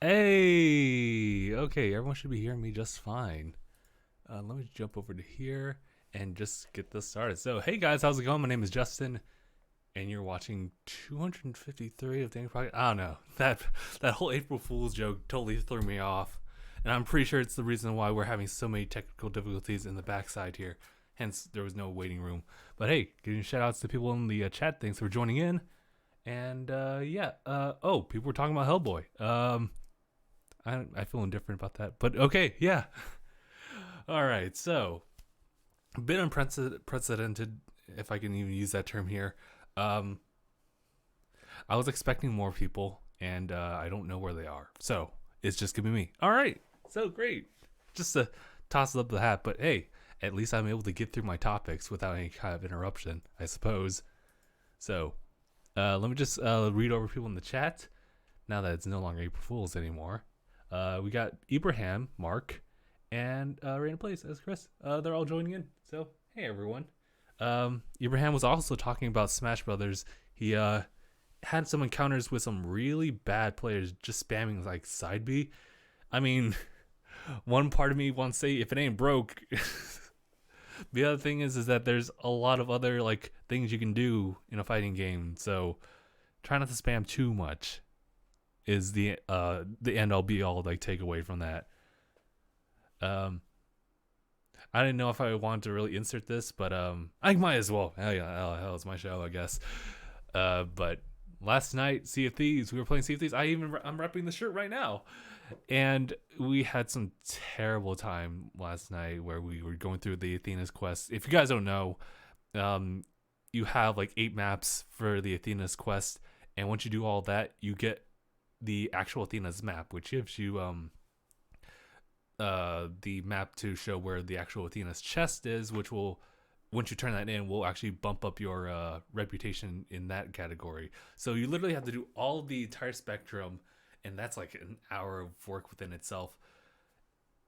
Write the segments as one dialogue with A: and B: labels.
A: Hey, okay, everyone should be hearing me just fine. Let me jump over to here and just get this started. So, hey guys, how's it going? My name is Justin, and you're watching 253 of DangIT Productions. I don't know, that whole April Fool's joke totally threw me off, and I'm pretty sure it's the reason why we're having so many technical difficulties in the backside here. Hence, there was no waiting room. But hey, giving shout outs to people in the chat. Thanks for joining in. And people were talking about Hellboy. I feel indifferent about that, but okay, yeah. All right, so a bit unprecedented, if I can even use that term here. I was expecting more people, and I don't know where they are, so it's just gonna be me. All right, so great, just to toss it up the hat. But hey, at least I'm able to get through my topics without any kind of interruption, I suppose. So let me just read over people in the chat now that it's no longer April Fools anymore. We got Ibrahim, Mark, and Random Place as Chris. They're all joining in. So, hey everyone. Ibrahim was also talking about Smash Brothers. He had some encounters with some really bad players just spamming like side B. I mean, one part of me wants to say if it ain't broke. The other thing is that there's a lot of other like things you can do in a fighting game. So try not to spam too much is the end all be all like takeaway from that. I didn't know if I wanted to really insert this, but I might as well. Hell yeah, hell, it's my show, I guess. But last night, Sea of Thieves, we were playing Sea of Thieves. I'm repping the shirt right now, and we had some terrible time last night where we were going through the Athena's quest. If you guys don't know, you have like 8 maps for the Athena's quest, and once you do all that, you get the actual Athena's map, which gives you the map to show where the actual Athena's chest is, which will, once you turn that in, will actually bump up your reputation in that category. So you literally have to do all of the entire spectrum, and that's like an hour of work within itself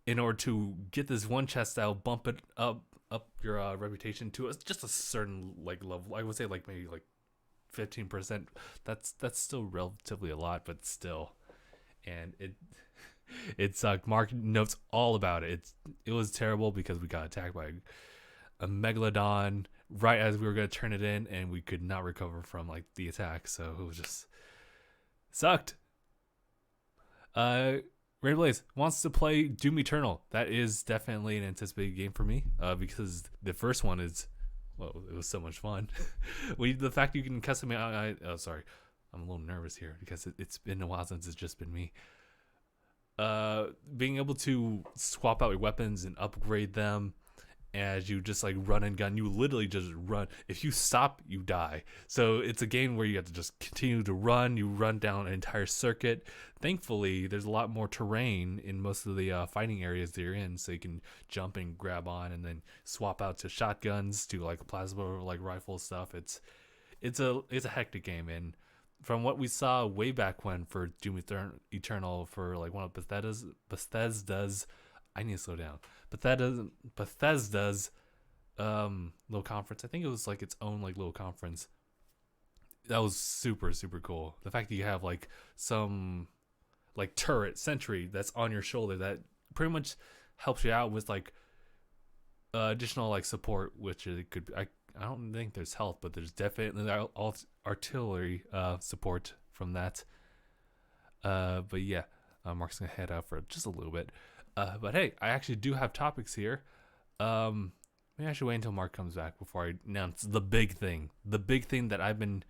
A: in order to get this one chest that'll bump it up your reputation to just a certain like level. I would say like maybe like 15%. That's still relatively a lot, but still. And it sucked. Mark notes all about it. It was terrible because we got attacked by a megalodon right as we were going to turn it in, and we could not recover from like the attack. So it was just sucked. Ray Blaze wants to play Doom Eternal. That is definitely an anticipated game for me because the first one is, well, it was so much fun. The fact you can customize. Sorry, I'm a little nervous here because it's been a while since it's just been me. Being able to swap out your weapons and upgrade them as you just like run and gun. You literally just run. If you stop, you die. So it's a game where you have to just continue to run. You run down an entire circuit. Thankfully, there's a lot more terrain in most of the fighting areas that you're in, so you can jump and grab on and then swap out to shotguns, to like plasma like rifle stuff. It's a hectic game, and from what we saw way back when for Doom Eternal for like one of Bethesda's I need to slow down. Bethesda's little conference. I think it was like its own like little conference. That was super, super cool. The fact that you have like some like turret sentry that's on your shoulder that pretty much helps you out with like additional like support, which it could be. I don't think there's health, but there's definitely artillery support from that. But yeah, Mark's gonna head out for just a little bit. But hey, I actually do have topics here. Maybe I should wait until Mark comes back before I announce the big thing. The big thing that I'm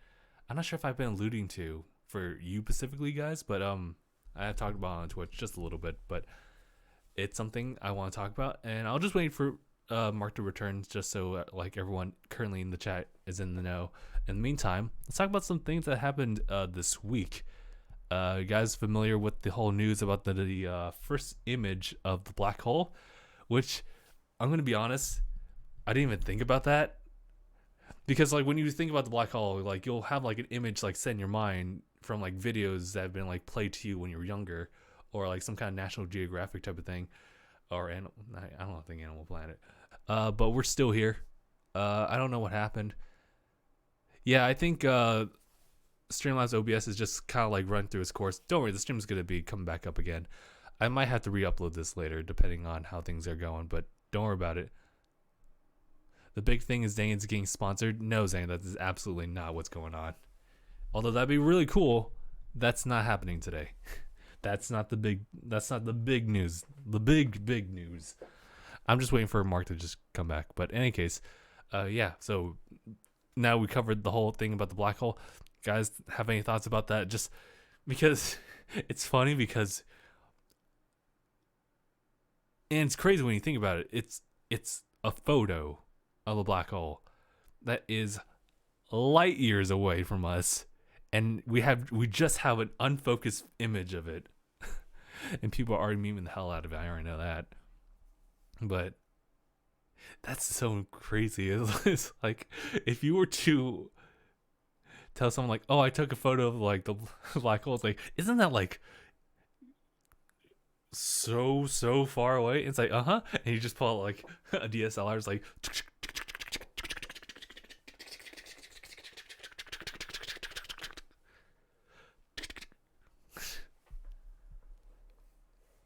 A: not sure if I've been alluding to for you specifically, guys, but I have talked about it on Twitch just a little bit, but it's something I want to talk about, and I'll just wait for Mark to return just so like everyone currently in the chat is in the know. In the meantime, let's talk about some things that happened this week. You guys familiar with the whole news about the first image of the black hole, which I'm gonna be honest, I didn't even think about that, because like when you think about the black hole, like you'll have like an image like set in your mind from like videos that have been like played to you when you were younger, or like some kind of National Geographic type of thing, or I don't think Animal Planet. But we're still here. I don't know what happened. Yeah, I think Streamlabs OBS is just kind of like run through its course. Don't worry, the stream is going to be coming back up again. I might have to re-upload this later depending on how things are going, but don't worry about it. The big thing is DangIT's getting sponsored. No, Zane, that is absolutely not what's going on. Although that'd be really cool, that's not happening today. That's not the big news. The big news. I'm just waiting for Mark to just come back. But in any case, yeah, so now we covered the whole thing about the black hole. Guys, have any thoughts about that? Just because it's funny because, and it's crazy when you think about it. It's a photo of a black hole that is light years away from us, and we just have an unfocused image of it, and people are already memeing the hell out of it. I already know that, but that's so crazy. It's like if you were to tell someone like, "Oh, I took a photo of like the black hole," it's like, isn't that like so far away? It's like, and you just pull out like a DSLR. It's like,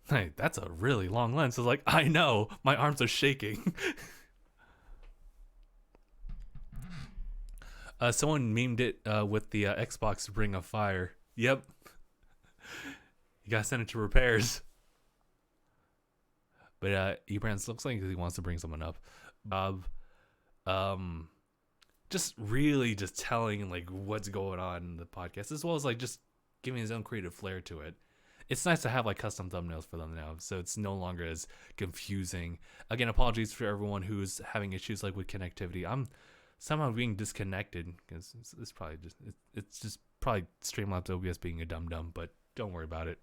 A: hey, that's a really long lens. It's like, I know, my arms are shaking. Someone memed it with the Xbox Ring of Fire. Yep. You gotta send it to repairs. But eBrands looks like he wants to bring someone up. Bob, just really just telling like what's going on in the podcast, as well as like just giving his own creative flair to it. It's nice to have like custom thumbnails for them now, so it's no longer as confusing. Again, apologies for everyone who's having issues like with connectivity. I'm somehow being disconnected because it's probably just probably Streamlabs OBS being a dum-dum, but don't worry about it.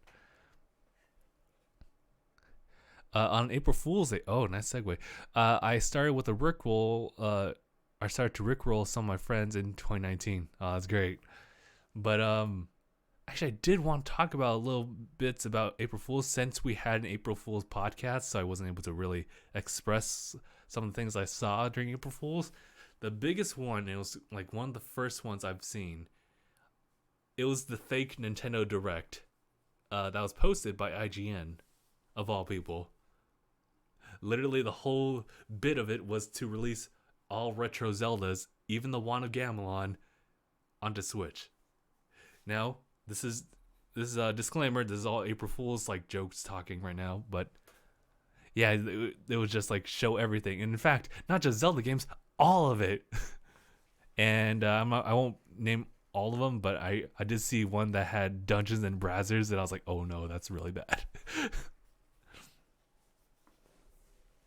A: On April Fool's Day, oh, nice segue. I started with a rickroll. I started to rickroll some of my friends in 2019. Oh, that's great. But actually, I did want to talk about a little bits about April Fool's since we had an April Fool's podcast, so I wasn't able to really express some of the things I saw during April Fool's. The biggest one, it was like one of the first ones I've seen. It was the fake Nintendo Direct that was posted by IGN, of all people. Literally, the whole bit of it was to release all retro Zeldas, even the Wand of Gamelon, onto Switch. Now, this is a disclaimer. This is all April Fool's like jokes talking right now, but yeah, it was just like show everything. And in fact, not just Zelda games, all of it. And I won't name all of them, but I did see one that had Dungeons and Brazzers, and I was like, oh no, that's really bad.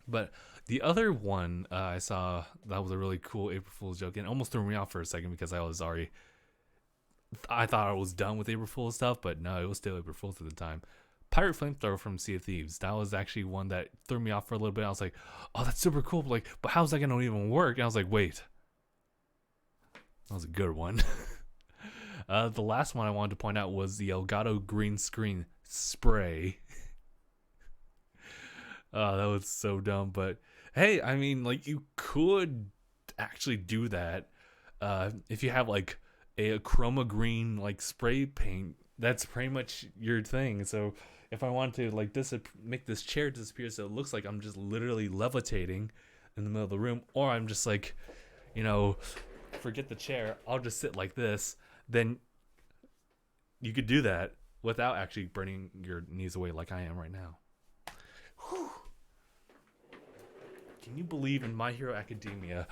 A: But the other one I saw that was a really cool April Fool's joke, and it almost threw me off for a second because I thought I was done with April Fool's stuff, but no, it was still April Fool's at the time. Pirate Flamethrower from Sea of Thieves. That was actually one that threw me off for a little bit. I was like, oh, that's super cool. But how's that going to even work? And I was like, wait. That was a good one. The last one I wanted to point out was the Elgato green screen spray. Oh, that was so dumb. But hey, I mean, like, you could actually do that if you have like a chroma green like spray paint. That's pretty much your thing. So if I want to like make this chair disappear so it looks like I'm just literally levitating in the middle of the room, or I'm just like, forget the chair, I'll just sit like this, then you could do that without actually burning your knees away like I am right now. Whew. Can you believe in My Hero Academia,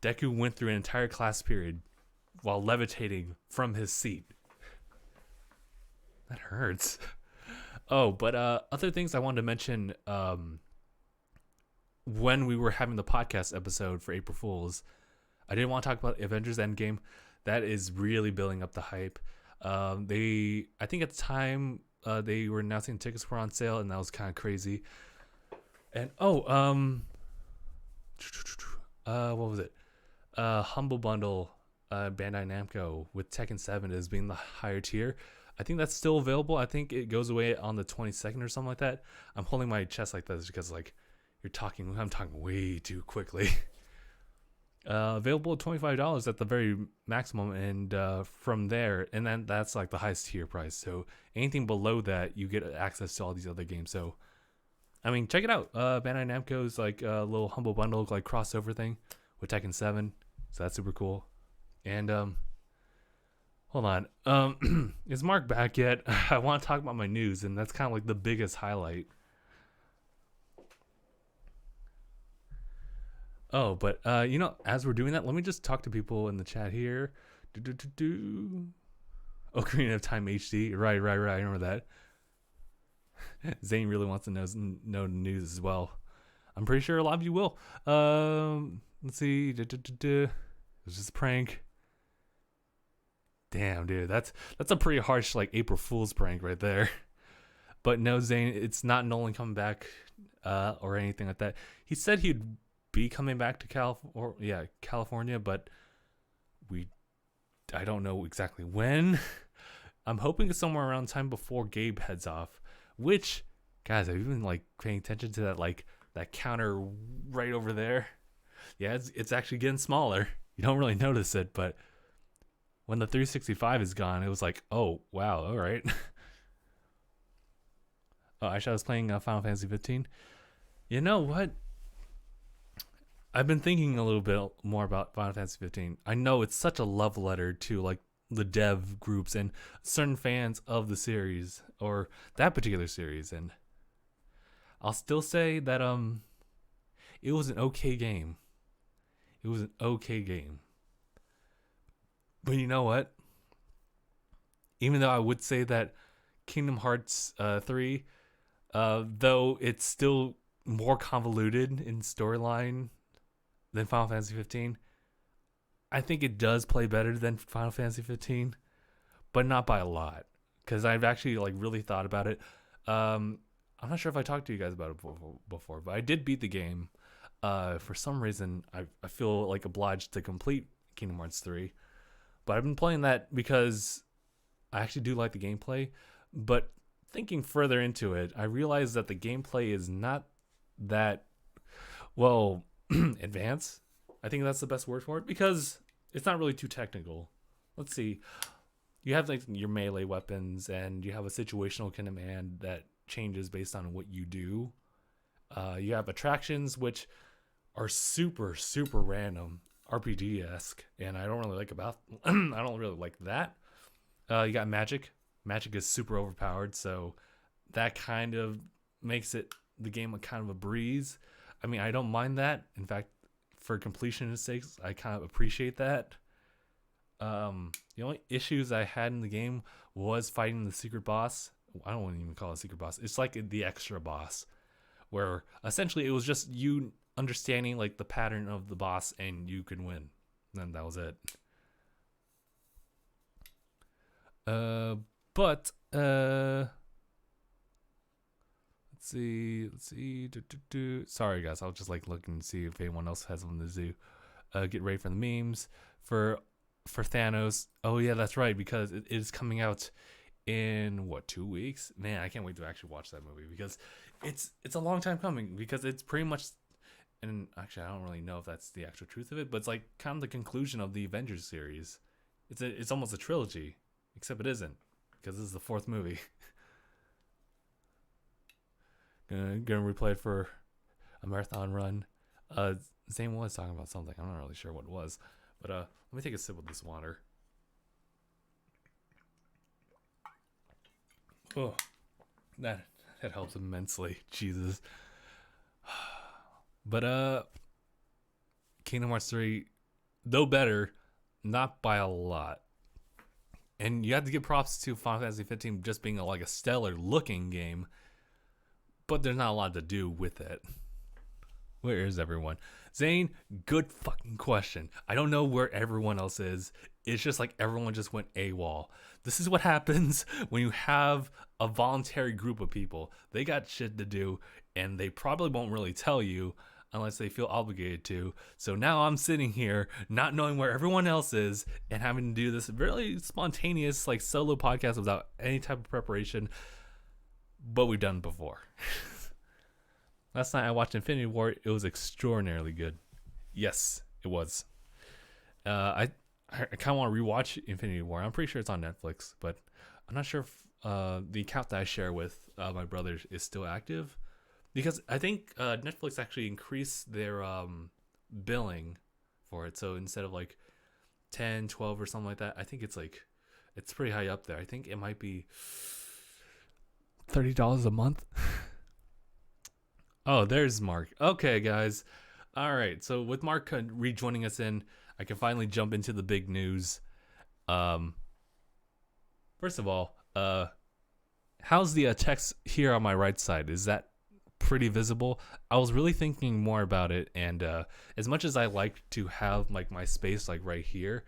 A: Deku went through an entire class period while levitating from his seat? That hurts. Oh, but other things I wanted to mention when we were having the podcast episode for April Fool's, I didn't want to talk about Avengers Endgame. That is really building up the hype. I think at the time they were announcing tickets were on sale, and that was kind of crazy. And what was it? Humble Bundle, Bandai Namco with Tekken 7 as being the higher tier. I think that's still available. I think it goes away on the 22nd or something like that. I'm holding my chest like this because like I'm talking way too quickly. Available at $25 at the very maximum, and from there, and then that's like the highest tier price. So anything below that, you get access to all these other games. So I mean, check it out. Bandai Namco's like a little humble bundle like crossover thing with Tekken 7, so that's super cool. And hold on, is Mark back yet? I want to talk about my news, and that's kind of like the biggest highlight. Oh, but as we're doing that, let me just talk to people in the chat here. Ocarina of Time HD. Right. I remember that. Zane really wants to know the news as well. I'm pretty sure a lot of you will. Let's see. It was just a prank. Damn, dude, that's a pretty harsh like April Fool's prank right there. But no, Zane, it's not Nolan coming back or anything like that. He said he'd be coming back to California, but I don't know exactly when. I'm hoping it's somewhere around time before Gabe heads off. Which, guys, have you been like paying attention to that counter right over there? Yeah, it's actually getting smaller. You don't really notice it, but when the 365 is gone, it was like, oh wow, all right. Oh, actually, I was playing Final Fantasy 15. You know what? I've been thinking a little bit more about Final Fantasy 15. I know it's such a love letter to like the dev groups and certain fans of the series or that particular series, and I'll still say that it was an okay game. It was an okay game. But you know what? Even though I would say that Kingdom Hearts 3, though it's still more convoluted in storyline than Final Fantasy 15, I think it does play better than Final Fantasy 15, but not by a lot. Because I've actually like really thought about it. I'm not sure if I talked to you guys about it before, but I did beat the game. For some reason, I feel like obliged to complete Kingdom Hearts 3. But I've been playing that because I actually do like the gameplay. But thinking further into it, I realized that the gameplay is not that, well, advanced. I think that's the best word for it, because it's not really too technical. Let's see. You have like your melee weapons, and you have a situational command that changes based on what you do. You have attractions, which are super, super random, RPG-esque, and I don't really like I don't really like that. You got magic. Magic is super overpowered, so that kind of makes the game kind of a breeze. I mean, I don't mind that. In fact, for completionist sakes, I kind of appreciate that. The only issues I had in the game was fighting the secret boss. I don't want to even call it a secret boss. It's like the extra boss, where essentially it was just you understanding like the pattern of the boss and you can win. And that was it. But let's see. Sorry guys, I'll just like look and see if anyone else has something to do. Get ready for the memes for Thanos. Oh yeah, that's right, because it is coming out in 2 weeks. Man, I can't wait to actually watch that movie, because it's a long time coming, because it's pretty much, and actually I don't really know if that's the actual truth of it, but it's like kind of the conclusion of the Avengers series. It's almost a trilogy, except it isn't, because this is the 4th movie. Gonna replay it for a marathon run. Zane was talking about something. I'm not really sure what it was, but let me take a sip of this water. Oh, that helps immensely. Jesus. But Kingdom Hearts 3, though better, not by a lot. And you have to give props to Final Fantasy 15 just being like a stellar looking game, but there's not a lot to do with it. Where is everyone? Zane, good fucking question. I don't know where everyone else is. It's just like everyone just went AWOL. This is what happens when you have a voluntary group of people. They got shit to do, and they probably won't really tell you unless they feel obligated to. So now I'm sitting here not knowing where everyone else is and having to do this really spontaneous like solo podcast without any type of preparation. But we've done it before. Last night I watched Infinity War. It was extraordinarily good. Yes, It was. I kind of want to rewatch Infinity War. I'm pretty sure it's on Netflix, but I'm not sure if the account that I share with my brother is still active, because I think Netflix actually increased their billing for it. So instead of like 10, 12 or something like that, I think it's pretty high up there. I think it might be $30 a month. Oh, there's Mark. Okay, guys. All right. So with Mark rejoining us in, I can finally jump into the big news. First of all, how's the text here on my right side? Is that pretty visible? I was really thinking more about it, and as much as I like to have like my space like right here,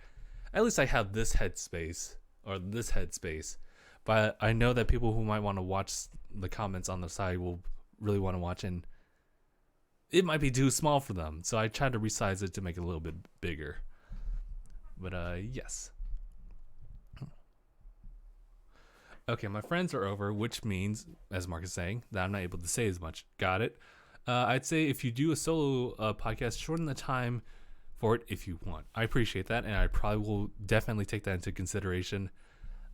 A: at least I have this headspace or this headspace. But I know that people who might want to watch the comments on the side will really want to watch, and it might be too small for them. So I tried to resize it to make it a little bit bigger. But yes. Okay, my friends are over, which means, as Mark is saying, that I'm not able to say as much. Got it. I'd say if you do a solo podcast, shorten the time for it if you want. I appreciate that, and I probably will definitely take that into consideration.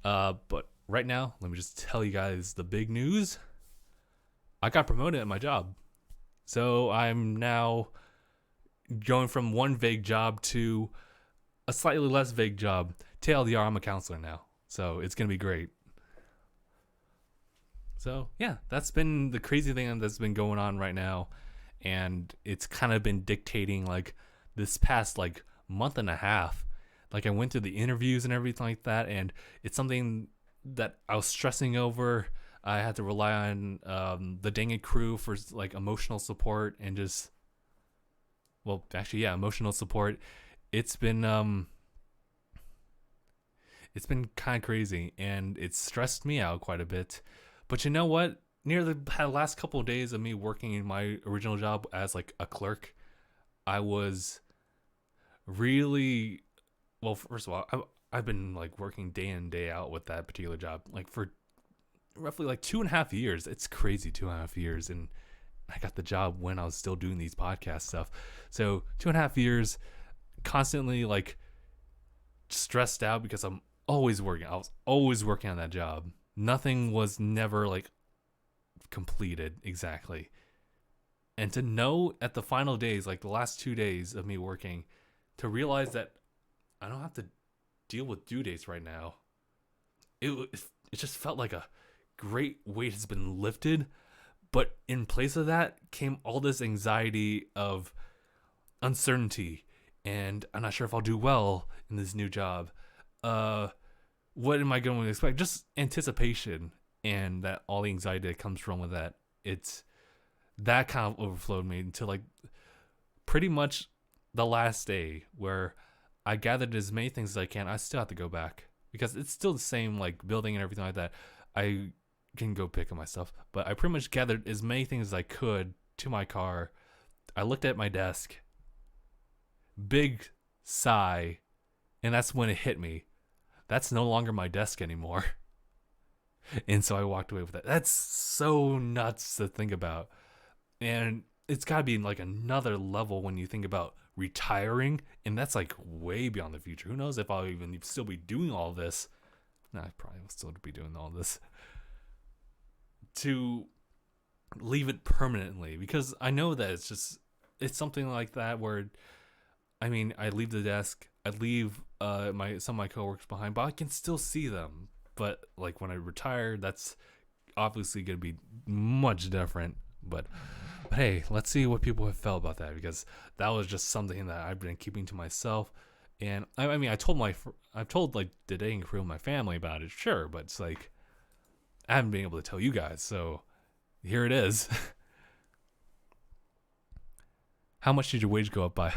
A: But right now, let me just tell you guys the big news. I got promoted at my job. So I'm now going from one vague job to a slightly less vague job. TLDR, I'm a counselor now. So it's going to be great. So yeah, that's been the crazy thing that's been going on right now. And it's kind of been dictating like this past like month and a half. Like I went through the interviews and everything like that. And it's something that I was stressing over. I had to rely on the DangIT crew for like emotional support and just, well, actually, yeah, emotional support. It's been kind of crazy, and it's stressed me out quite a bit. But you know what? Near the last couple of days of me working in my original job as like a clerk, I was really, well, first of all, I've been like working day in, day out with that particular job, like for roughly like 2.5 years. It's crazy, 2.5 years. And I got the job when I was still doing these podcast stuff. So 2.5 years, constantly like stressed out because I'm always working. I was always working on that job. Nothing was never like completed exactly. And to know at the final days, like the last 2 days of me working, to realize that I don't have to deal with due dates right now. It just felt like a great weight has been lifted, but in place of that came all this anxiety of uncertainty, and I'm not sure if I'll do well in this new job. What am I going to expect? Just anticipation, and that all the anxiety that comes from with that. It's that kind of overflowed me into like pretty much the last day where I gathered as many things as I can. I still have to go back because it's still the same like building and everything like that. I can go pick up my stuff, but I pretty much gathered as many things as I could to my car. I looked at my desk, big sigh, and that's when it hit me. That's no longer my desk anymore. And so I walked away with that. That's so nuts to think about. And it's got to be like another level when you think about retiring, and that's like way beyond the future. Who knows if I'll even still be doing all this. No, I probably will still be doing all this. To leave it permanently, because I know that it's something like that where, I mean, I leave the desk, I leave some of my coworkers behind, but I can still see them. But like when I retire, that's obviously going to be much different. But hey, let's see what people have felt about that, because that was just something that I've been keeping to myself. And I mean, I've told like the dating crew and my family about it, sure, but it's like I haven't been able to tell you guys, so here it is. How much did your wage go up by?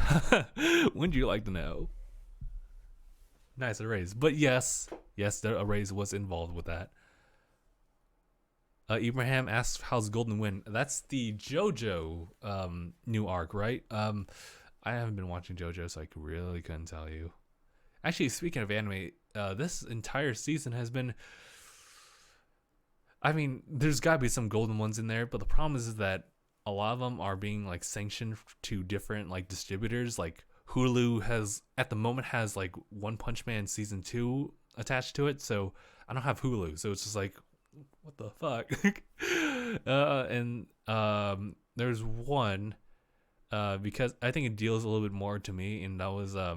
A: Wouldn't you like to know? Nice, a raise. But yes, a raise was involved with that. Ibrahim asks, how's Golden Wind? That's the JoJo new arc, right? I haven't been watching JoJo, so I really couldn't tell you. Actually, speaking of anime, this entire season has been... I mean, there's got to be some golden ones in there, but the problem is that a lot of them are being like sanctioned to different like distributors, like Hulu has at the moment has like One Punch Man season 2 attached to it, so I don't have Hulu, so it's just like, what the fuck? And there's one because I think it deals a little bit more to me, and that was I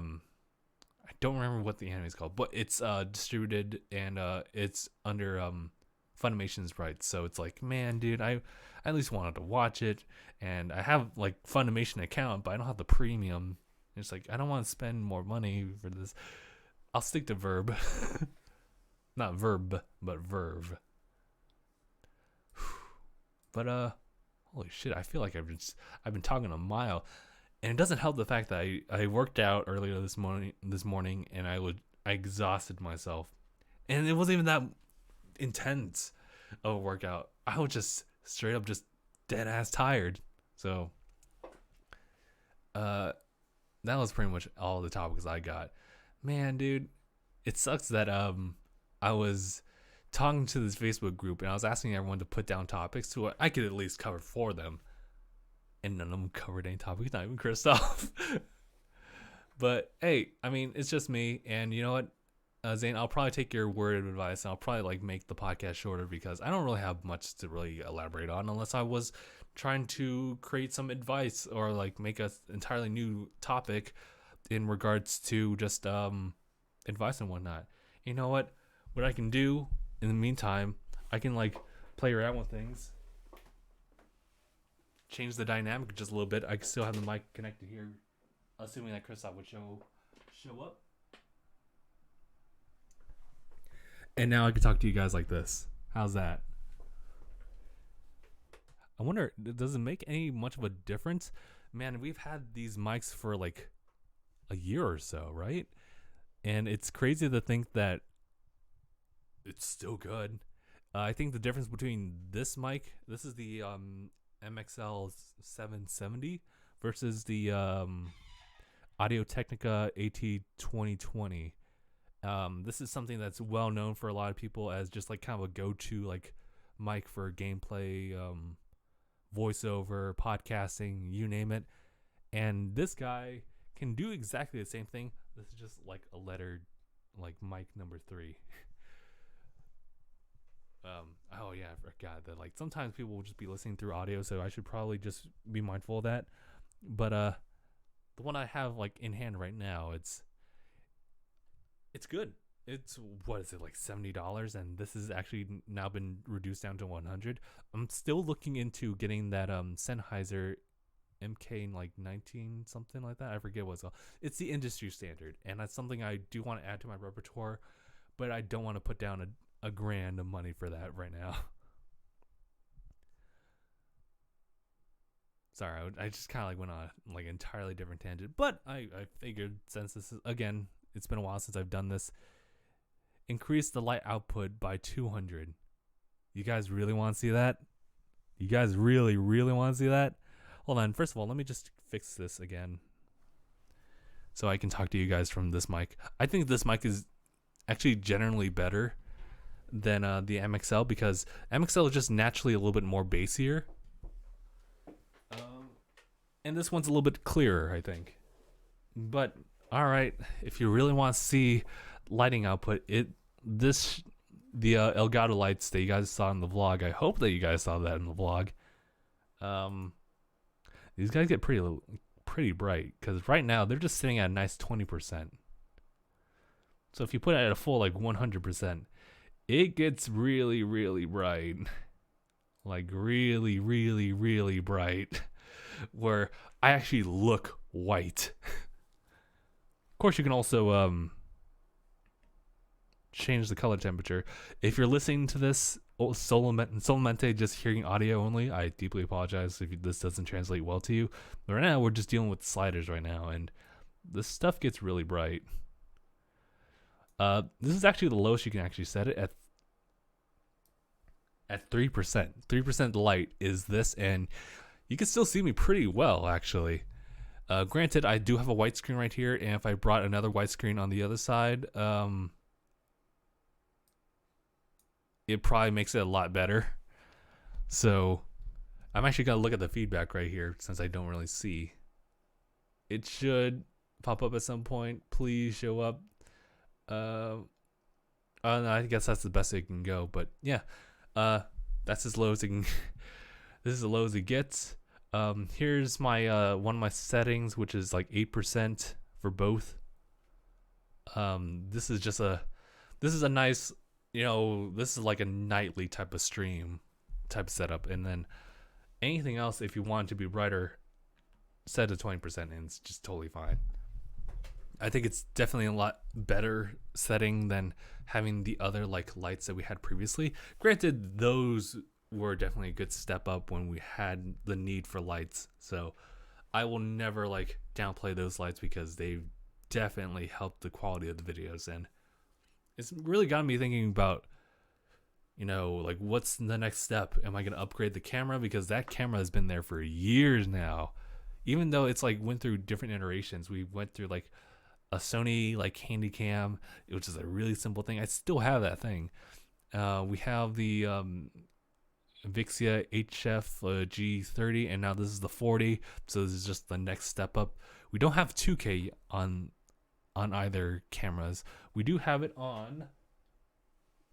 A: don't remember what the anime is called, but it's distributed and it's under Funimation's rights. So it's like, man, dude, I at least wanted to watch it, and I have like Funimation account, but I don't have the premium. It's like, I don't want to spend more money for this. I'll stick to Verb. Not Verb, but Verve. But holy shit, I feel like I've been talking a mile. And it doesn't help the fact that I worked out earlier this morning and I exhausted myself. And it wasn't even that intense of a workout. I was just straight up just dead ass tired. So that was pretty much all the topics I got. Man, dude, it sucks that I was talking to this Facebook group and I was asking everyone to put down topics so I could at least cover for them. And none of them covered any topics, not even Christoph. But hey, I mean, it's just me. And you know what, Zane, I'll probably take your word of advice and I'll probably like make the podcast shorter because I don't really have much to really elaborate on unless I was trying to create some advice or like make an entirely new topic in regards to just advice and whatnot. You know what I can do in the meantime, I can like play around with things, change the dynamic just a little bit. I can still have the mic connected here, assuming that Christoph would show up. And now I can talk to you guys like this. How's that? I wonder, does it make any much of a difference? Man, we've had these mics for like a year or so, right? And it's crazy to think that it's still good. I think the difference between this mic, this is the MXL 770 versus the Audio-Technica AT2020. This is something that's well known for a lot of people as just like kind of a go-to like mic for gameplay, voiceover, podcasting, you name it. And this guy can do exactly the same thing. This is just like a lettered like mic number 3. Oh yeah, I forgot that like sometimes people will just be listening through audio, so I should probably just be mindful of that. But the one I have like in hand right now, it's good. It's, what is it, like $70, and this has actually now been reduced down to $100. I'm still looking into getting that Sennheiser MK like 19 something like that. I forget what it's called. It's the industry standard, and that's something I do want to add to my repertoire, but I don't want to put down a grand of money for that right now. Sorry, I just kind of like went on like entirely different tangent, but I figured since this is, again, it's been a while since I've done this, increase the light output by 200. You guys really want to see that? You guys really, really want to see that? Hold on. First of all, let me just fix this again so I can talk to you guys from this mic. I think this mic is actually generally better than the MXL because MXL is just naturally a little bit more bassier. And this one's a little bit clearer, I think. But all right, if you really want to see lighting output, the Elgato lights that you guys saw in the vlog, I hope that you guys saw that in the vlog. These guys get pretty bright because right now they're just sitting at a nice 20%. So if you put it at a full like 100%, it gets really, really bright. Like really, really, really bright. Where I actually look white. Of course, you can also change the color temperature. If you're listening to this solamente just hearing audio only, I deeply apologize if this doesn't translate well to you. But right now, we're just dealing with sliders right now, and this stuff gets really bright. This is actually the lowest you can actually set it at 3%. 3% light is this, and you can still see me pretty well, actually. Granted, I do have a white screen right here, and if I brought another white screen on the other side, it probably makes it a lot better. So I'm actually going to look at the feedback right here since I don't really see. It should pop up at some point, please show up. I guess that's the best it can go. But yeah, that's as low as it can. This is as low as it gets. Here's my one of my settings, which is like 8% for both. This is a nice, this is like a nightly type of stream type setup. And then anything else, if you want it to be brighter, set to 20% and it's just totally fine. I think it's definitely a lot better setting than having the other like lights that we had previously. Granted, those were definitely a good step up when we had the need for lights. So I will never like downplay those lights because they've definitely helped the quality of the videos. And it's really got me thinking about, like what's the next step? Am I going to upgrade the camera? Because that camera has been there for years now. Even though it's like went through different iterations. We went through like a Sony like Handycam, which is a really simple thing. I still have that thing. We have the Vixia HF G30, and now this is the 40. So this is just the next step up. We don't have 2K on either cameras. We do have it on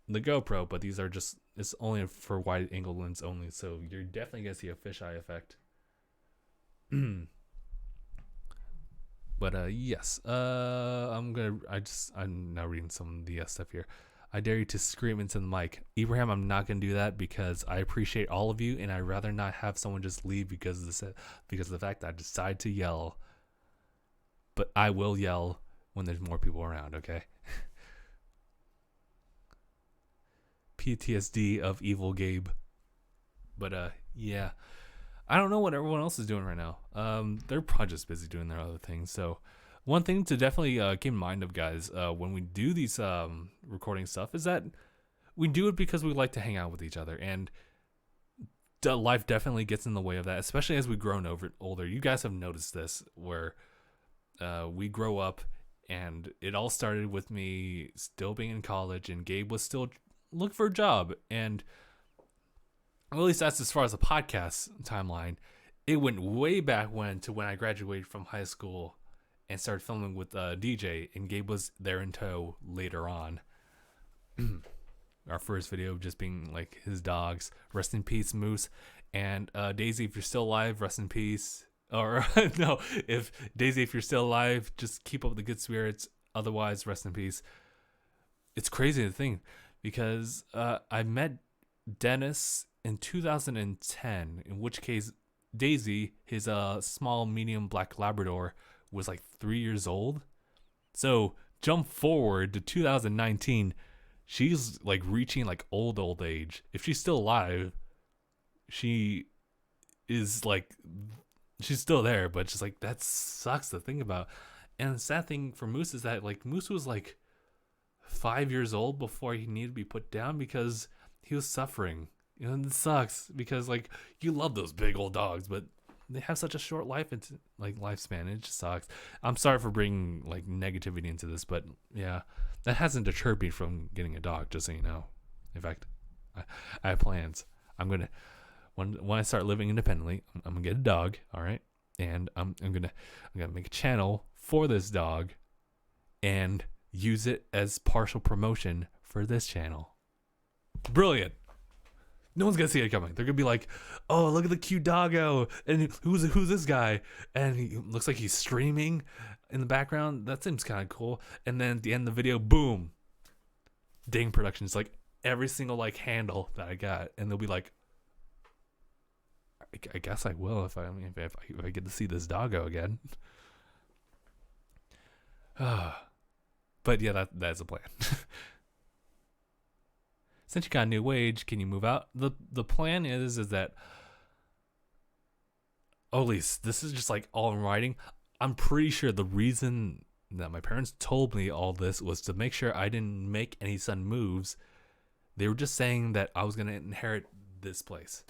A: the GoPro, but these are it's only for wide angle lens only. So you're definitely gonna see a fisheye effect. But yes, I'm now reading some of the stuff here. I dare you to scream into the mic. Ibrahim, I'm not going to do that because I appreciate all of you, and I'd rather not have someone just leave because of the fact that I decide to yell. But I will yell when there's more people around, okay? PTSD of evil Gabe. But yeah. I don't know what everyone else is doing right now. They're probably just busy doing their other things. So one thing to definitely keep in mind of, guys, when we do these recording stuff is that we do it because we like to hang out with each other. And life definitely gets in the way of that, especially as we grow older. You guys have noticed this where we grow up, and it all started with me still being in college, and Gabe was still looking for a job. And at least that's as far as the podcast timeline. It went way back when I graduated from high school and started filming with DJ, and Gabe was there in tow later on. Our first video just being like his dogs. Rest in peace, Moose. And Daisy, if you're still alive, rest in peace. Or no, Daisy, if you're still alive, just keep up the good spirits. Otherwise, rest in peace. It's crazy to think because I met Dennis in 2010, in which case Daisy, his small medium black Labrador, was like 3 years old. So jump forward to 2019, she's like reaching like old age. If she's still alive, she is like, she's still there, but just like that sucks to think about. And the sad thing for Moose is that like Moose was like 5 years old before he needed to be put down because he was suffering. It sucks because like you love those big old dogs, but they have such a short lifespan. It just sucks. I'm sorry for bringing like negativity into this, but yeah, that hasn't deterred me from getting a dog. Just so you know. In fact, I have plans. I'm gonna when I start living independently, I'm gonna get a dog. All right, and I'm gonna make a channel for this dog, and use it as partial promotion for this channel. Brilliant. No one's gonna see it coming. They're gonna be like, "Oh, look at the cute doggo, and who's this guy?" And he looks like he's streaming in the background. That seems kind of cool. And then at the end of the video, boom, DangIT Productions, like every single like handle that I got, and they'll be like, "I guess I will if I get to see this doggo again." But yeah, that's a plan. Since you got a new wage, can you move out? The plan is that, at least this is just like all in writing. I'm pretty sure the reason that my parents told me all this was to make sure I didn't make any sudden moves. They were just saying that I was going to inherit this place.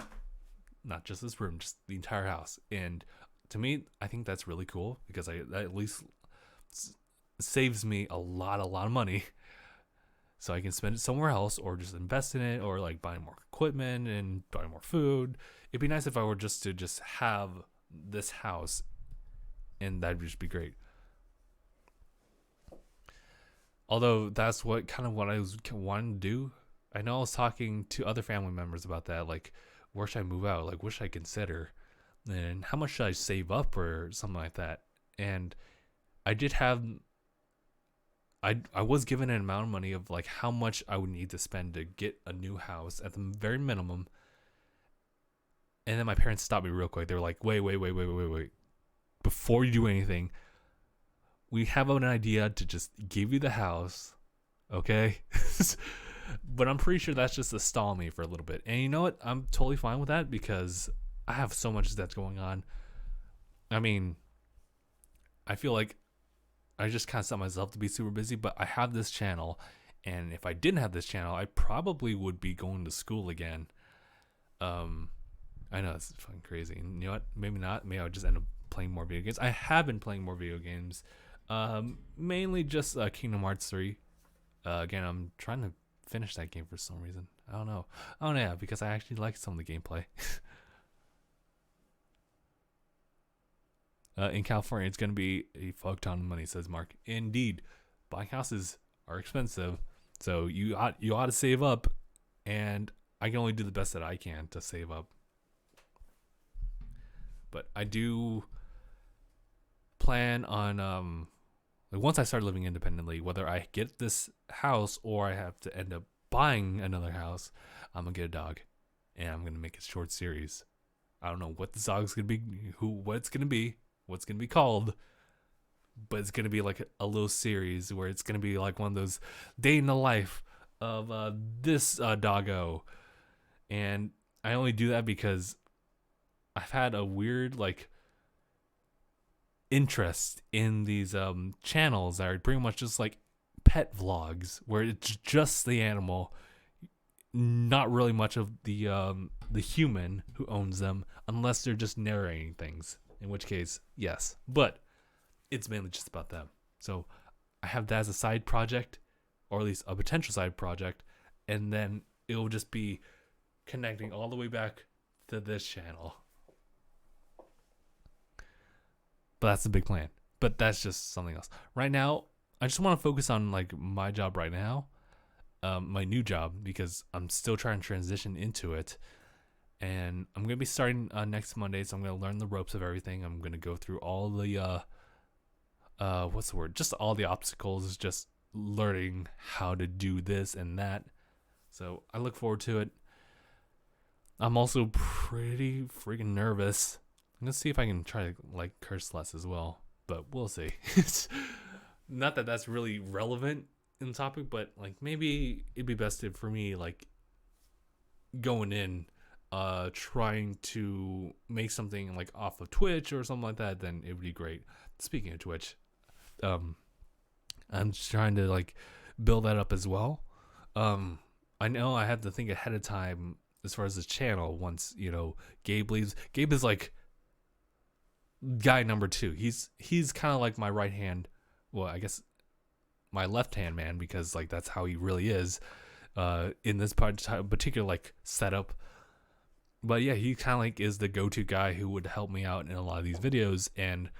A: Not just this room, just the entire house. And to me, I think that's really cool because that at least saves me a lot of money. So I can spend it somewhere else or just invest in it or like buy more equipment and buy more food. It'd be nice if I were just to have this house, and that'd just be great. Although that's what I was wanting to do. I know I was talking to other family members about that. Like, where should I move out? Like, what should I consider? And how much should I save up or something like that? And I did have I was given an amount of money of like how much I would need to spend to get a new house at the very minimum. And then my parents stopped me real quick. They were like, wait. Before you do anything, we have an idea to just give you the house, okay? But I'm pretty sure that's just to stall me for a little bit. And you know what? I'm totally fine with that because I have so much that's going on. I mean, I feel like I just kind of set myself to be super busy, but I have this channel. And if I didn't have this channel, I probably would be going to school again. I know it's fucking crazy. And you know what? Maybe not. Maybe I'll just end up playing more video games. I have been playing more video games. Mainly just Kingdom Hearts 3. Again, I'm trying to finish that game for some reason. I don't know. Oh yeah, because I actually like some of the gameplay. In California, it's going to be a fuck ton of money, says Mark. Indeed, buying houses are expensive, so you ought to save up, and I can only do the best that I can to save up. But I do plan on like once I start living independently, whether I get this house or I have to end up buying another house, I'm gonna get a dog, and I'm gonna make a short series. I don't know what the dog's gonna be, what it's gonna be called, but it's gonna be like a little series where it's gonna be like one of those day in the life of this doggo. And I only do that because I've had a weird like interest in these channels that are pretty much just like pet vlogs where it's just the animal, not really much of the human who owns them, unless they're just narrating things, in which case yes, but it's mainly just about them. So I have that as a side project, or at least a potential side project, and then it will just be connecting all the way back to this channel. But that's the big plan. But that's just something else. Right now, I just want to focus on like my job right now, my new job, because I'm still trying to transition into it. And I'm going to be starting next Monday, so I'm going to learn the ropes of everything. I'm going to go through all the, what's the word? Just all the obstacles, just learning how to do this and that. So I look forward to it. I'm also pretty freaking nervous. I'm going to see if I can try to like curse less as well, but we'll see. It's not that that's really relevant in the topic, but like maybe it'd be best for me like going in trying to make something like off of Twitch or something like that, then it would be great. Speaking of Twitch, I'm just trying to like build that up as well. I know I have to think ahead of time as far as the channel. Once Gabe leaves, Gabe is like guy number 2. He's kind of like my right hand, well, I guess my left hand man, because like that's how he really is in this particular like setup. But yeah, he kind of like is the go-to guy who would help me out in a lot of these videos. And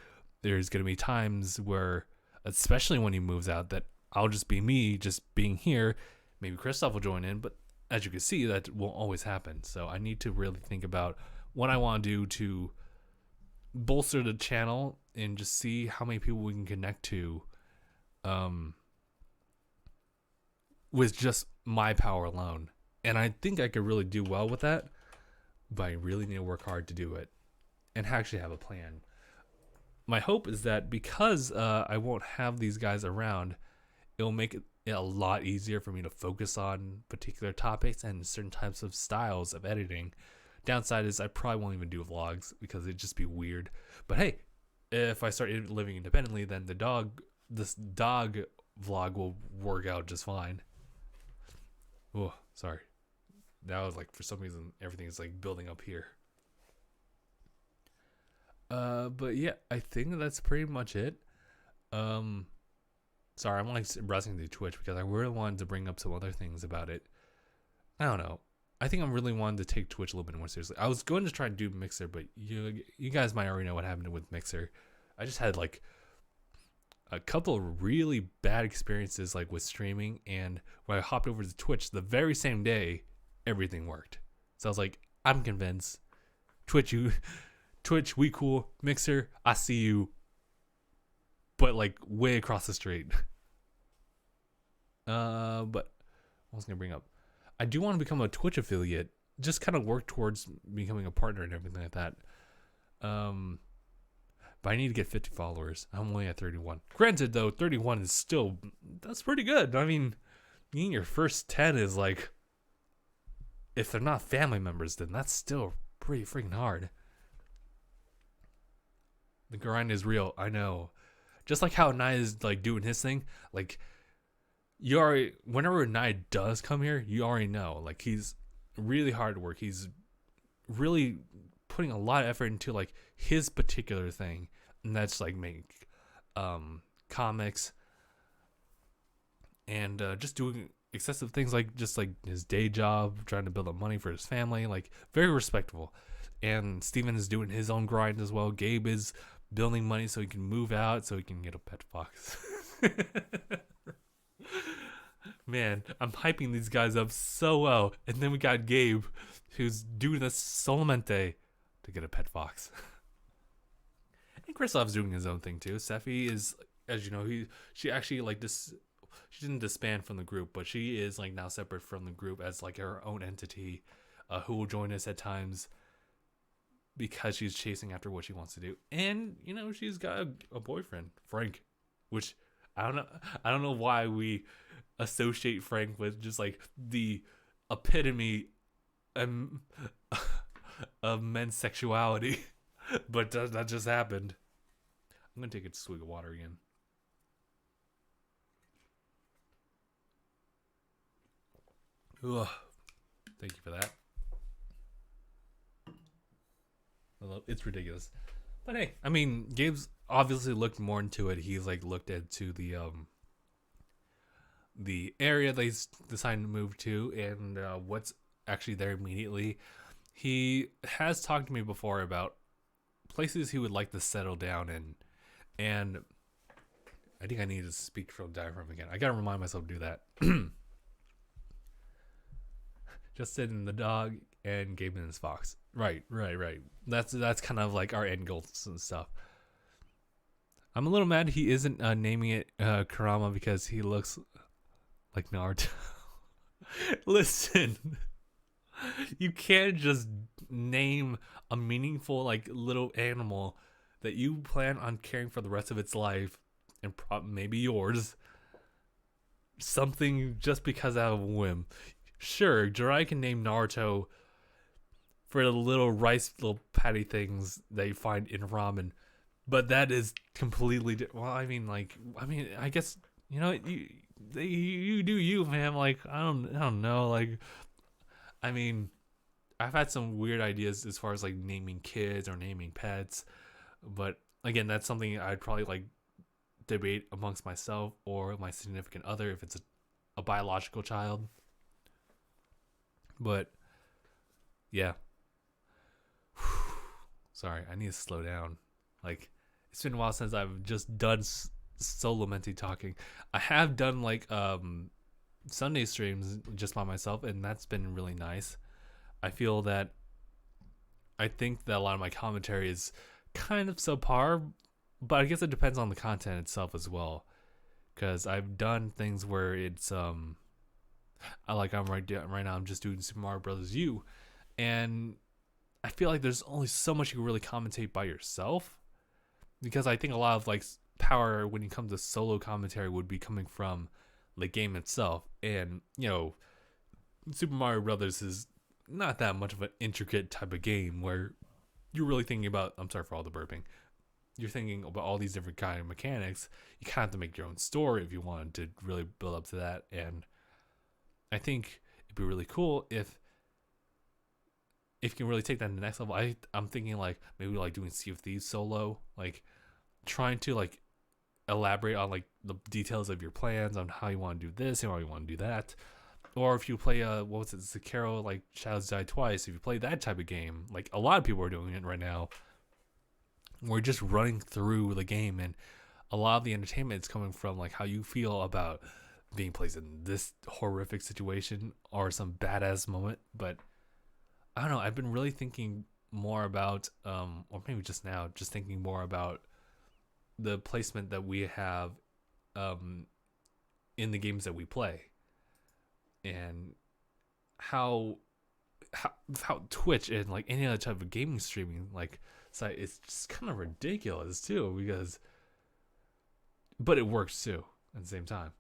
A: there's gonna be times where, especially when he moves out, that I'll just be me, just being here. Maybe Christoph will join in, but as you can see, that won't always happen. So I need to really think about what I want to do to bolster the channel and just see how many people we can connect to with just my power alone. And I think I could really do well with that, but I really need to work hard to do it and actually have a plan. My hope is that because I won't have these guys around, it'll make it a lot easier for me to focus on particular topics and certain types of styles of editing. Downside is I probably won't even do vlogs because it'd just be weird. But hey, if I start living independently, then this dog vlog will work out just fine. Oh, sorry. That was like, for some reason, everything is like building up here. But yeah, I think that's pretty much it. Sorry, I'm like browsing through Twitch because I really wanted to bring up some other things about it. I don't know. I think I'm really wanting to take Twitch a little bit more seriously. I was going to try and do Mixer, but you guys might already know what happened with Mixer. I just had like a couple of really bad experiences like with streaming, and when I hopped over to Twitch the very same day, everything worked. So I was like, I'm convinced. Twitch, we cool. Mixer, I see you, but like way across the street. But what was I gonna bring up? I do want to become a Twitch affiliate. Just kind of work towards becoming a partner and everything like that. But I need to get 50 followers. I'm only at 31. Granted, though, 31 is still, that's pretty good. I mean, getting your first 10 is like, if they're not family members, then that's still pretty freaking hard. The grind is real. I know. Just like how Aniyah is like doing his thing. Like, you already, whenever Aniyah does come here, you already know. Like, he's really hard to work. He's really putting a lot of effort into like his particular thing, and that's like make comics and just doing excessive things, like just like his day job, trying to build up money for his family. Like, very respectable. And Steven is doing his own grind as well. Gabe is building money so he can move out, so he can get a pet fox. Man, I'm hyping these guys up so well. And then we got Gabe, who's doing this solamente to get a pet fox. And Kristof's doing his own thing too. Seffi is, as you know, she actually like this. She didn't disband from the group, but she is like now separate from the group as like her own entity, who will join us at times because she's chasing after what she wants to do. And you know, she's got a boyfriend, Frank, which I don't know why we associate Frank with just like the epitome of men's sexuality, but that just happened. I'm gonna take a swig of water again. Ugh. Thank you for that. It's ridiculous, but hey, I mean, Gabe's obviously looked more into it. He's like looked into the area they decided to move to, and what's actually there immediately. He has talked to me before about places he would like to settle down in, and I think I need to speak from diaphragm again. I gotta remind myself to do that. Justin and the dog, and Gabe and his fox. Right. That's kind of like our end goals and stuff. I'm a little mad he isn't naming it Kurama, because he looks like Naruto. Listen, you can't just name a meaningful like little animal that you plan on caring for the rest of its life, and maybe yours, something just because out of a whim. Sure, Jirai can name Naruto for the little rice little patty things that you find in ramen, but that is completely well, I mean, I guess, you know, you do you, man. Like, I don't know. Like, I mean, I've had some weird ideas as far as like naming kids or naming pets, but again, that's something I'd probably like debate amongst myself or my significant other if it's a biological child. But yeah, sorry, I need to slow down. Like, it's been a while since I've just done solo mentee talking. I have done like Sunday streams just by myself, and that's been really nice. I think that a lot of my commentary is kind of subpar, but I guess it depends on the content itself as well. Because I've done things where it's I'm right now I'm just doing Super Mario Brothers U, and I feel like there's only so much you can really commentate by yourself, because I think a lot of like power when it comes to solo commentary would be coming from the game itself. And you know, Super Mario Brothers is not that much of an intricate type of game where you're really thinking about, I'm sorry for all the burping, you're thinking about all these different kind of mechanics. You kind of have to make your own story if you wanted to really build up to that. And I think it'd be really cool if you can really take that to the next level. I'm thinking like maybe like doing Sea of Thieves solo, like trying to like elaborate on like the details of your plans on how you want to do this and how you want to do that. Or if you play Sekiro, like Shadows Die Twice, if you play that type of game, like a lot of people are doing it right now, we're just running through the game, and a lot of the entertainment is coming from like how you feel about being placed in this horrific situation or some badass moment. But I don't know. I've been really thinking more about, or maybe just now, just thinking more about the placement that we have in the games that we play, and how Twitch and like any other type of gaming streaming like site, it's just kind of ridiculous too, but it works too at the same time.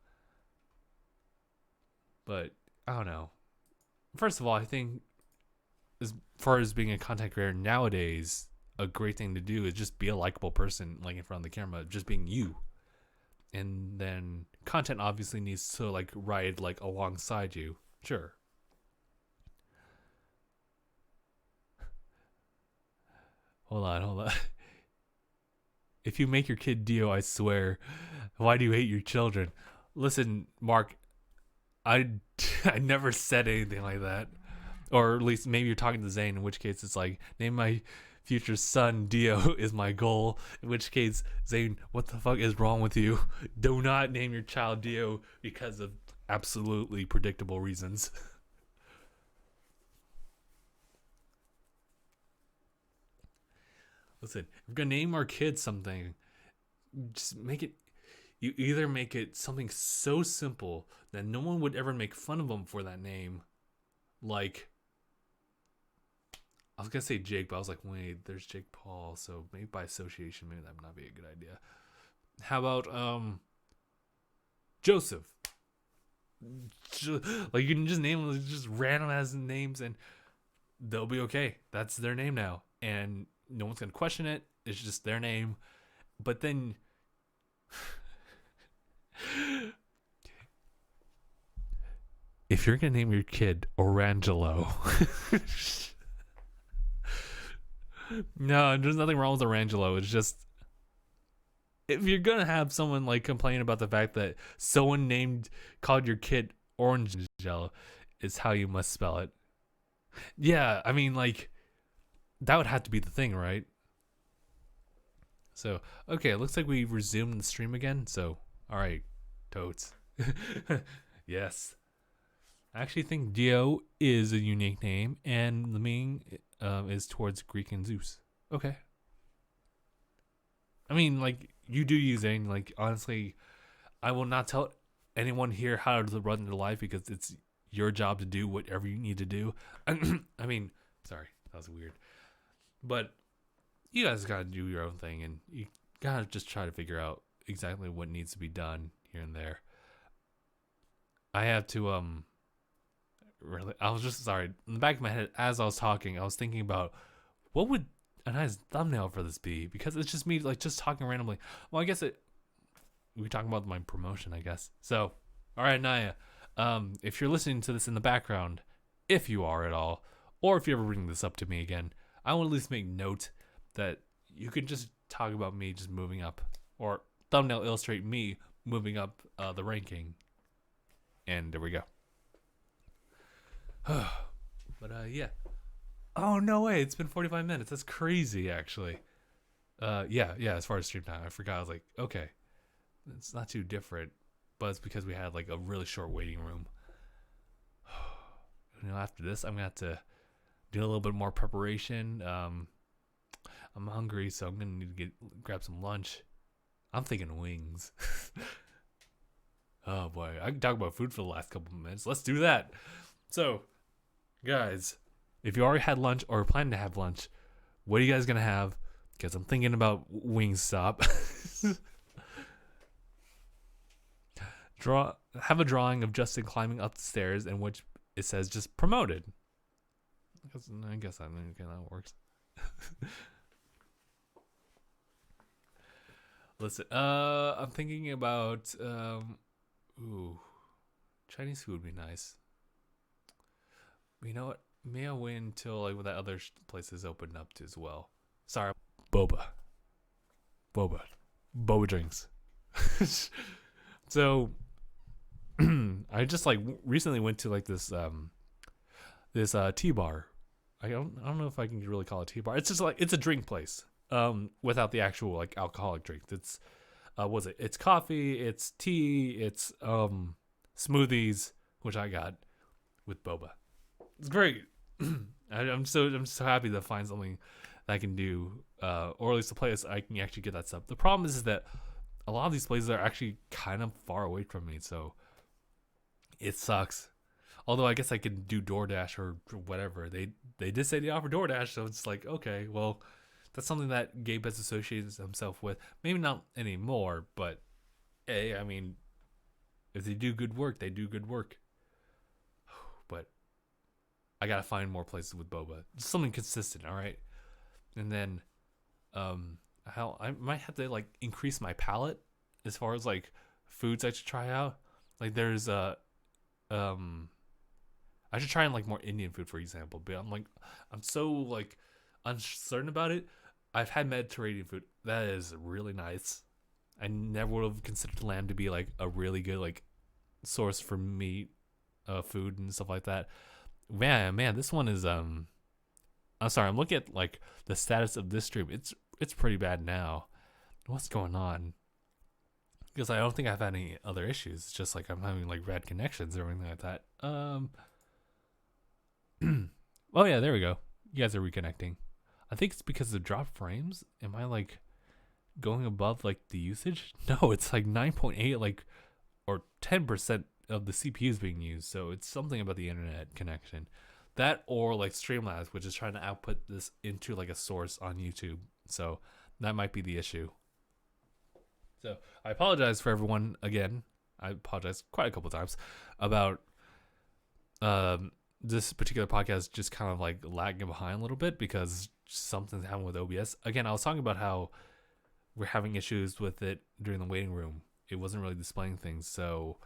A: But I don't know. First of all, I think as far as being a content creator nowadays, a great thing to do is just be a likable person, like in front of the camera, just being you. And then content obviously needs to like ride like alongside you. Sure. Hold on. If you make your kid Dio, I swear, why do you hate your children? Listen, Mark, I never said anything like that. Or at least maybe you're talking to Zane, in which case it's like, name my future son Dio is my goal. In which case, Zane, what the fuck is wrong with you? Do not name your child Dio because of absolutely predictable reasons. Listen, if we're gonna name our kids something, just make it. You either make it something so simple that no one would ever make fun of them for that name, like I was gonna say Jake, but I was like, wait, there's Jake Paul, so maybe by association, maybe that would not be a good idea. How about Joseph? Like you can just name them just random as names, and they'll be okay. That's their name now, and no one's gonna question it. It's just their name. But then if you're gonna name your kid Orangelo, no, there's nothing wrong with Orangelo. It's just if you're gonna have someone like complain about the fact that someone called your kid Orangelo, is how you must spell it. Yeah, I mean like that would have to be the thing, right? So, okay, it looks like we resumed the stream again. So, all right, totes. Yes. I actually think Dio is a unique name, and the meaning is towards Greek and Zeus. Okay. I mean, like, you do using, like, honestly, I will not tell anyone here how to run their life because it's your job to do whatever you need to do. I mean, sorry, that was weird. But you guys gotta do your own thing, and you gotta just try to figure out exactly what needs to be done here and there. I have to really, I was just sorry in the back of my head as I was talking, I was thinking about what would a nice thumbnail for this be, because it's just me like just talking randomly. Well, I guess we're talking about my promotion, I guess. So, all right, Aniyah, if you're listening to this in the background, if you are at all, or if you ever bring this up to me again, I will at least make note that you can just talk about me just moving up, or thumbnail illustrate me moving up the ranking. And there we go. But yeah. Oh, no way. It's been 45 minutes. That's crazy, actually. Yeah, as far as stream time, I forgot. I was like, okay. It's not too different, but it's because we had like a really short waiting room. After this, I'm going to have to do a little bit more preparation. I'm hungry, so I'm gonna need to grab some lunch. I'm thinking wings. Oh boy, I can talk about food for the last couple of minutes. Let's do that. So, guys, if you already had lunch or plan to have lunch, what are you guys gonna have? Because I'm thinking about Wingstop. Have a drawing of Justin climbing up the stairs in which it says just promoted. I guess that works. Listen, I'm thinking about Chinese food would be nice. You know what? May I wait until like when that other place is opened up as well. Sorry, boba drinks. So I just like recently went to like this tea bar. I don't know if I can really call it a tea bar. It's just like it's a drink place without the actual like alcoholic drink. It's was it? It's coffee, it's tea, it's smoothies, which I got with boba. It's great. I'm so happy to find something that I can do, or at least a place I can actually get that stuff. The problem is that a lot of these places are actually kind of far away from me, so it sucks. Although I guess I could do DoorDash or whatever. They did say they offer DoorDash, so it's like, okay, well, that's something that Gabe has associated himself with. Maybe not anymore, but hey, I mean, if they do good work, they do good work. But I gotta find more places with boba. Just something consistent, all right? And then, how I might have to like increase my palate as far as like foods I should try out. Like there's I should try like more Indian food, for example. But I'm so like uncertain about it. I've had Mediterranean food that is really nice. I never would have considered lamb to be like a really good like source for meat, food and stuff like that. Man, this one is I'm sorry. I'm looking at like the status of this stream. It's pretty bad now. What's going on? Because I don't think I've had any other issues. It's just like I'm having like bad connections or anything like that. Oh yeah, there we go. You guys are reconnecting. I think it's because of drop frames. Am I like going above like the usage? No, it's like 9.8 like or 10% of the CPU is being used. So it's something about the internet connection. That or like Streamlabs, which is trying to output this into like a source on YouTube. So that might be the issue. So I apologize for everyone again. I apologize quite a couple times about this particular podcast just kind of like lagging behind a little bit because something's happened with OBS. Again, I was talking about how we're having issues with it during the waiting room. It wasn't really displaying things. So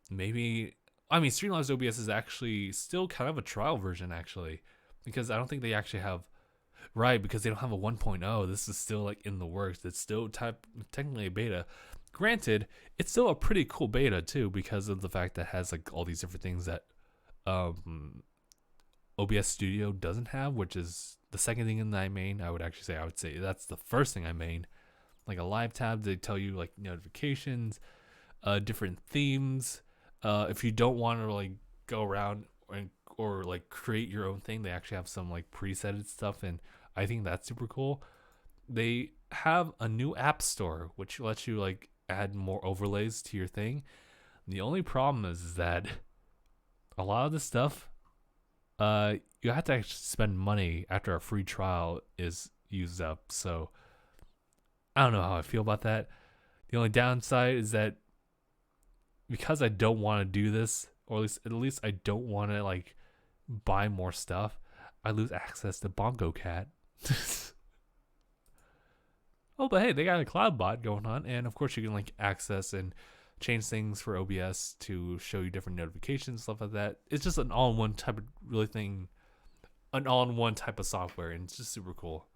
A: maybe, I mean, Streamlabs OBS is actually still kind of a trial version actually, because I don't think they actually have, right, because they don't have a 1.0. This is still like in the works. It's still technically a beta. Granted, it's still a pretty cool beta too because of the fact that it has like all these different things that OBS Studio doesn't have, which is the second thing in the main. I would say that's the first thing I main. Like a live tab, they tell you like notifications, different themes. If you don't want to like go around or like create your own thing, they actually have some like presetted stuff, and I think that's super cool. They have a new app store which lets you like add more overlays to your thing. The only problem is that a lot of this stuff, you have to actually spend money after a free trial is used up. So I don't know how I feel about that. The only downside is that because I don't want to do this, or at least I don't want to like buy more stuff, I lose access to Bongo Cat. Oh, but hey, they got a cloud bot going on, and of course you can like access and change things for OBS to show you different notifications, stuff like that. It's just an all-in-one type of an all-in-one type of software, and it's just super cool.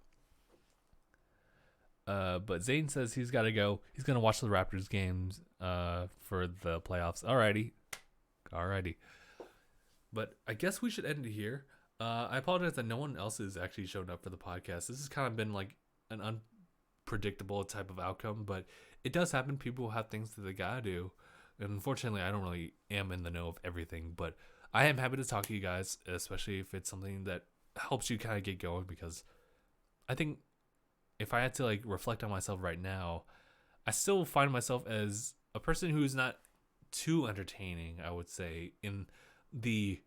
A: But Zane says he's got to go. He's gonna watch the Raptors games for the playoffs. Alrighty. But I guess we should end it here. I apologize that no one else has actually shown up for the podcast. This has kind of been like an unpredictable type of outcome, but it does happen. People have things that they gotta do, and unfortunately, I don't really am in the know of everything. But I am happy to talk to you guys, especially if it's something that helps you kind of get going. Because I think if I had to like reflect on myself right now, I still find myself as a person who's not too entertaining, I would say, in the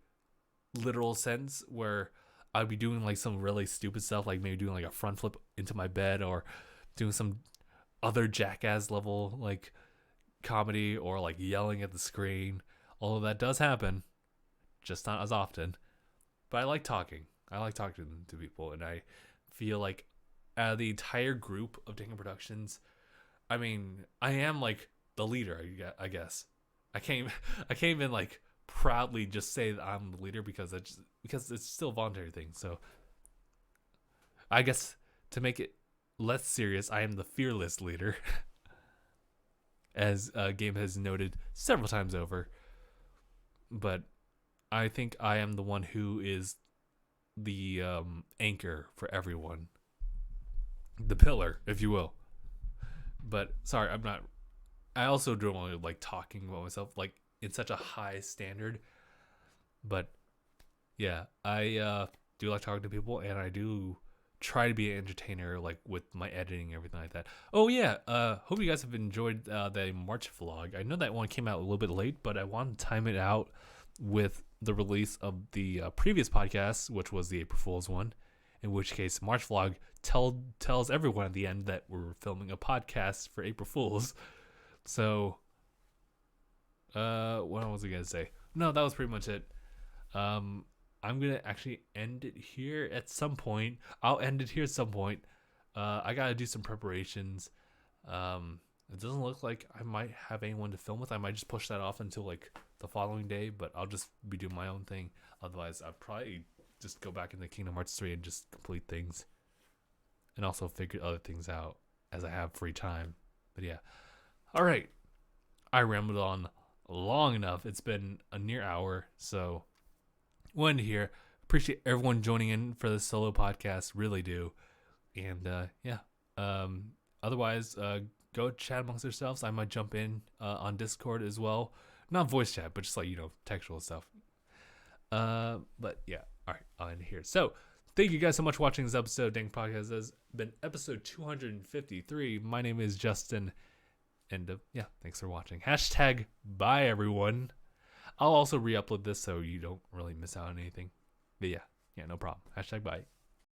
A: literal sense, where I'd be doing like some really stupid stuff, like maybe doing like a front flip into my bed or doing some other jackass level like comedy or like yelling at the screen. Although that does happen, just not as often. But I like talking. To people, and I feel like out of the entire group of DangIT Productions, I mean, I am like the leader, I guess. I can't even like proudly just say that I'm the leader because it's still a voluntary thing. So I guess to make it less serious, I am the fearless leader, as Game has noted several times over. But I think I am the one who is the anchor for everyone, the pillar, if you will. But sorry, I'm not. I also don't want to like talking about myself like in such a high standard. But yeah, I do like talking to people, and I do try to be an entertainer, like with my editing and everything like that. Oh yeah, hope you guys have enjoyed the March vlog. I know that one came out a little bit late, but I wanted to time it out with the release of the previous podcast, which was the April Fool's one. In which case, March vlog tells everyone at the end that we're filming a podcast for April Fools. So, what was I gonna say? No, that was pretty much it. I'm gonna actually end it here at some point. I'll end it here at some point. I gotta do some preparations. It doesn't look like I might have anyone to film with. I might just push that off until like the following day, but I'll just be doing my own thing. Otherwise, I'll probably just go back into Kingdom Hearts 3 and just complete things. And also figure other things out as I have free time. But yeah. Alright. I rambled on long enough. It's been a near hour, so we'll end here. Appreciate everyone joining in for this solo podcast. Really do. And yeah. Otherwise, go chat amongst yourselves. I might jump in on Discord as well. Not voice chat, but just like, textual stuff. But yeah. All right, I'll end it here. So, thank you guys so much for watching this episode. DangIT Podcast has been episode 253. My name is Justin. And yeah, thanks for watching. Hashtag bye, everyone. I'll also re-upload this so you don't really miss out on anything. But yeah, no problem. Hashtag bye.